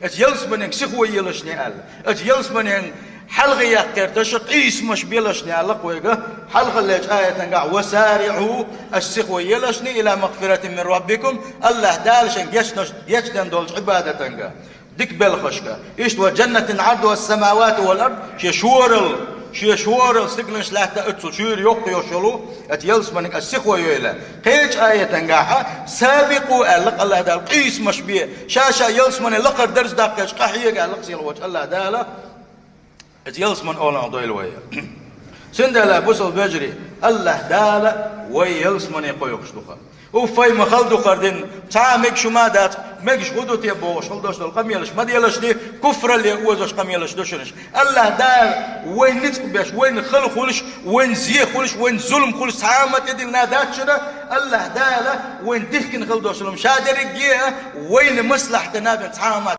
ات يلس منين سخوي يلشني ال ات يلس منين حلقة يقرتش قيس مش بيلشني على قويقة حلقة اللي آية تنقع وسارعوا السخوي يلشني إلى مغفرة من ربكم الله دالشن يشتن دولش عبادة تنقع ديك بالخشكة إيش جنة عرضها السماوات والأرض شيشورل سكلنش لا تأتسو شير يوق يوشلو ات يلس منك السخوة يويلا قيش آية تنقعها سابقوا ألق الله دال قيس مش بيه شاشا يلس من لقر درس داقش قحيق ألق سيل وجه الله داله ات يلس من أولا ضيل ويا سندلا بوصل بجري الله داله ويلس من يقويق شلوخا وفاي مخلدو خردين تعامك شمادات ماكش غدو تيبوش خلدوش دول قميلش ما ديالش دي كفر اللي اوزوش قميلش دوشنش الله دار وين نتق بيش وين خلق خلش وين زيه خلش وين ظلم خلش تعامت يدي النادات شده الله دار وين تهكن خلدوش لهم شادر وين مصلحة نابن تعامت